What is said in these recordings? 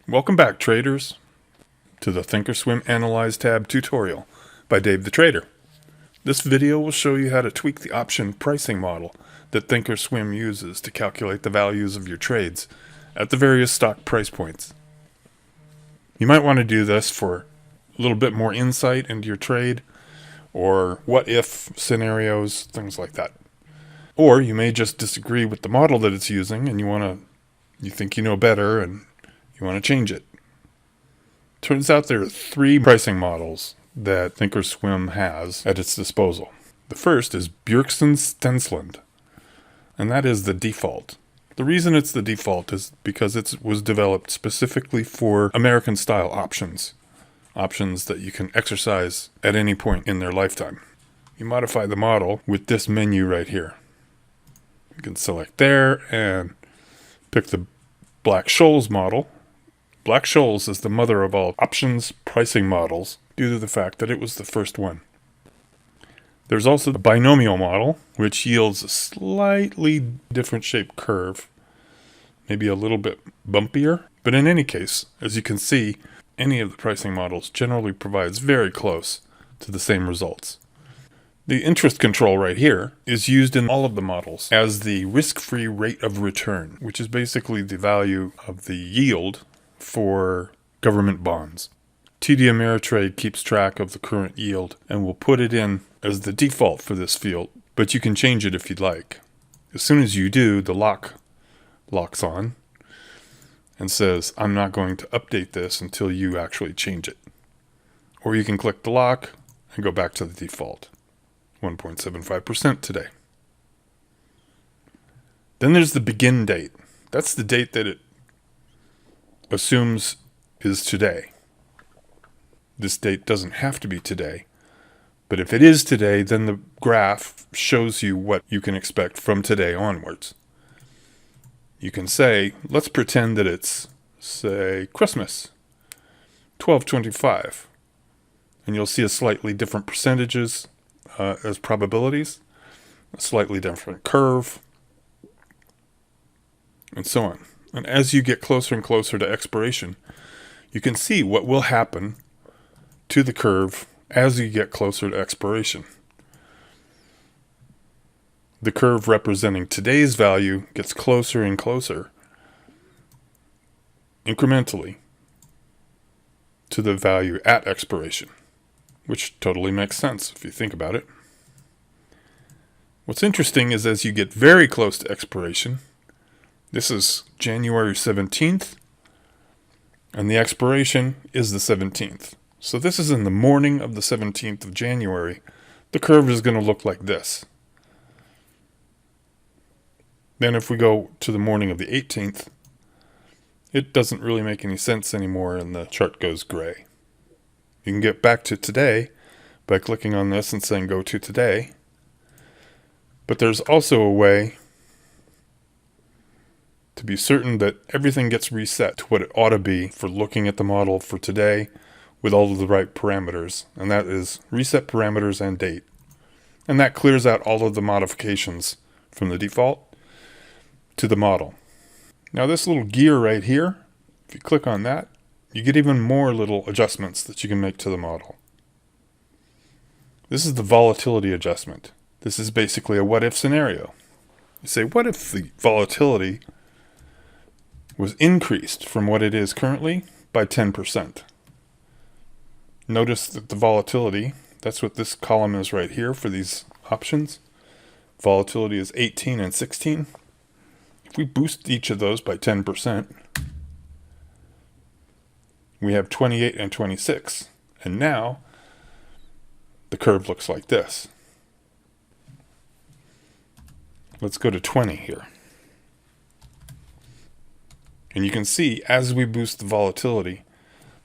Welcome back, traders, to the ThinkorSwim Analyze tab tutorial by Dave the Trader. This video will show you how to tweak the option pricing model that ThinkorSwim uses to calculate the values of your trades at the various stock price points. You might want to do this for a little bit more insight into your trade, or what-if scenarios, things like that. Or you may just disagree with the model that it's using and you think you know better and you want to change it. Turns out there are three pricing models that ThinkorSwim has at its disposal. The first is Bjerksen-Stensland, and that is the default. The reason it's the default is because it was developed specifically for American-style options that you can exercise at any point in their lifetime. You modify the model with this menu right here. You can select there and pick the Black-Scholes model. Black-Scholes is the mother of all options pricing models due to the fact that it was the first one. There's also the binomial model, which yields a slightly different shaped curve, maybe a little bit bumpier. But in any case, as you can see, any of the pricing models generally provides very close to the same results. The interest control right here is used in all of the models as the risk-free rate of return, which is basically the value of the yield for government bonds. TD Ameritrade keeps track of the current yield and will put it in as the default for this field, but you can change it if you'd like. As soon as you do, the lock locks on and says, I'm not going to update this until you actually change it. Or you can click the lock and go back to the default, 1.75% today. Then there's the begin date. That's the date that it assumes is today. This date doesn't have to be today, but if it is today, then the graph shows you what you can expect from today onwards. You can say, let's pretend that it's, say, Christmas, 12/25, and you'll see a slightly different percentages as probabilities, a slightly different curve, and so on. And as you get closer and closer to expiration, you can see what will happen to the curve as you get closer to expiration. The curve representing today's value gets closer and closer, incrementally, to the value at expiration, which totally makes sense if you think about it. What's interesting is as you get very close to expiration, this is January 17th, and the expiration is the 17th. So this is in the morning of the 17th of January. The curve is going to look like this. Then if we go to the morning of the 18th, it doesn't really make any sense anymore and the chart goes gray. You can get back to today by clicking on this and saying go to today. But there's also a way to be certain that everything gets reset to what it ought to be for looking at the model for today with all of the right parameters, and that is reset parameters and date. And that clears out all of the modifications from the default to the model. Now this little gear right here, if you click on that, you get even more little adjustments that you can make to the model. This is the volatility adjustment. This is basically a what-if scenario. You say, what if the volatility was increased from what it is currently by 10%? Notice that the volatility, that's what this column is right here for these options. Volatility is 18 and 16. If we boost each of those by 10%, we have 28 and 26. And now the curve looks like this. Let's go to 20 here. And you can see as we boost the volatility,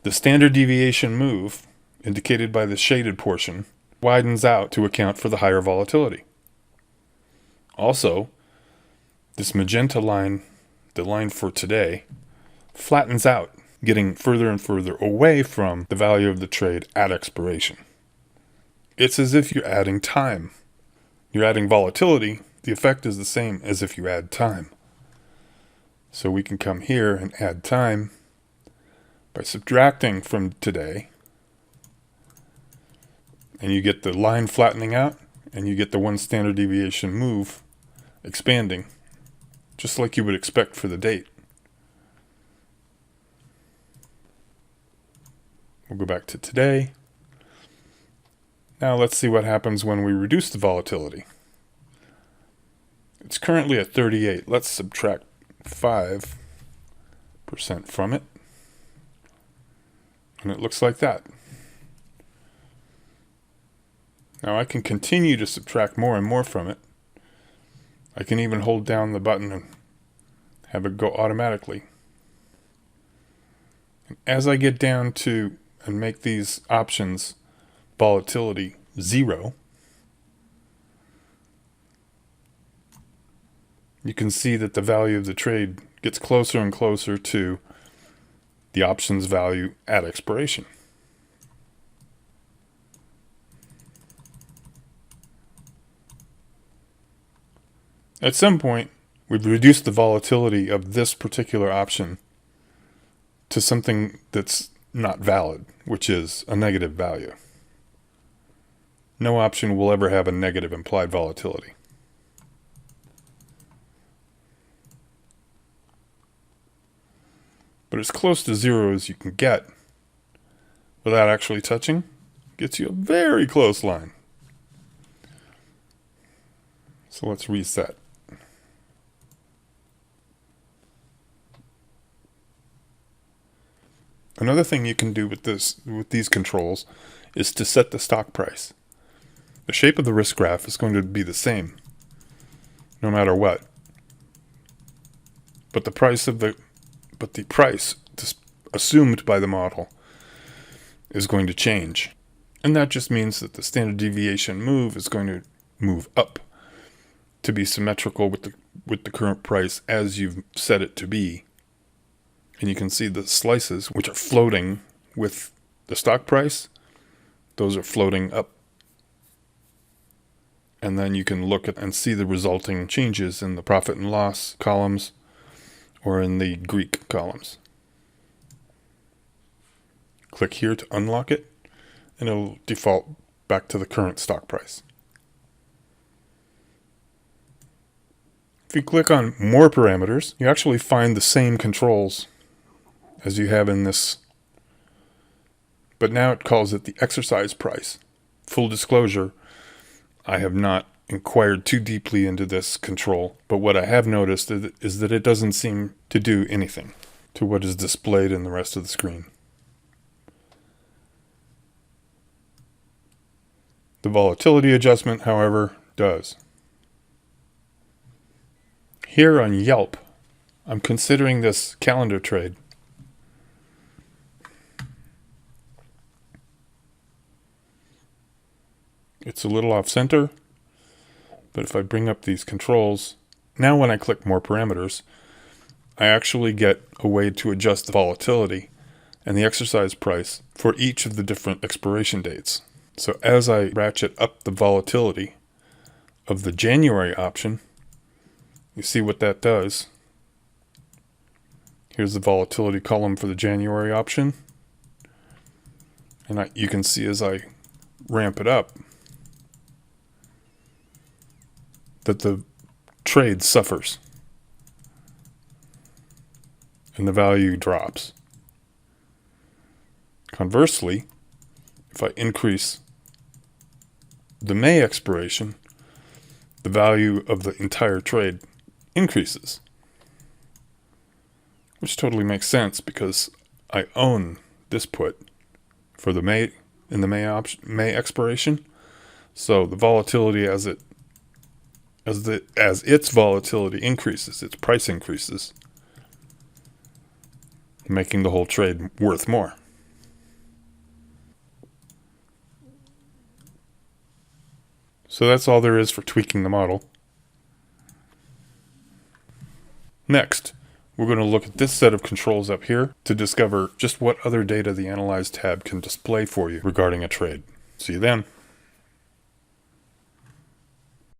the standard deviation move, indicated by the shaded portion, widens out to account for the higher volatility. Also, this magenta line, the line for today, flattens out, getting further and further away from the value of the trade at expiration. It's as if you're adding time. You're adding volatility, the effect is the same as if you add time. So we can come here and add time, By subtracting from today, and you get the line flattening out, and you get the 1 standard deviation move expanding, just like you would expect for the date. We'll go back to today. Now let's see what happens when we reduce the volatility. It's currently at 38. Let's subtract 5% from it. And it looks like that. Now I can continue to subtract more and more from it. I can even hold down the button and have it go automatically. And as I get down to and make these options volatility 0, you can see that the value of the trade gets closer and closer to the options value at expiration. At some point, we've reduced the volatility of this particular option to something that's not valid, which is a negative value. No option will ever have a negative implied volatility. But as close to 0 as you can get without actually touching gets you a very close line. So let's reset. Another thing you can do with these controls is to set the stock price. The shape of the risk graph is going to be the same no matter what. But the price assumed by the model is going to change. And that just means that the standard deviation move is going to move up to be symmetrical with the current price as you've set it to be. And you can see the slices, which are floating with the stock price, those are floating up. And then you can look at and see the resulting changes in the profit and loss columns or in the Greek columns. Click here to unlock it, and it'll default back to the current stock price. If you click on more parameters, you actually find the same controls as you have in this, but now it calls it the exercise price. Full disclosure, I have not inquired too deeply into this control, but what I have noticed is that it doesn't seem to do anything to what is displayed in the rest of the screen. The volatility adjustment, however, does. Here on Yelp, I'm considering this calendar trade. It's a little off center, but if I bring up these controls, now when I click more parameters, I actually get a way to adjust the volatility and the exercise price for each of the different expiration dates. So as I ratchet up the volatility of the January option, you see what that does. Here's the volatility column for the January option. And you can see as I ramp it up that the trade suffers and the value drops. Conversely, if I increase the May expiration, the value of the entire trade increases, which totally makes sense because I own this put for the May expiration. So the volatility as its volatility increases, its price increases, making the whole trade worth more. So that's all there is for tweaking the model. Next, we're going to look at this set of controls up here to discover just what other data the Analyze tab can display for you regarding a trade. See you then.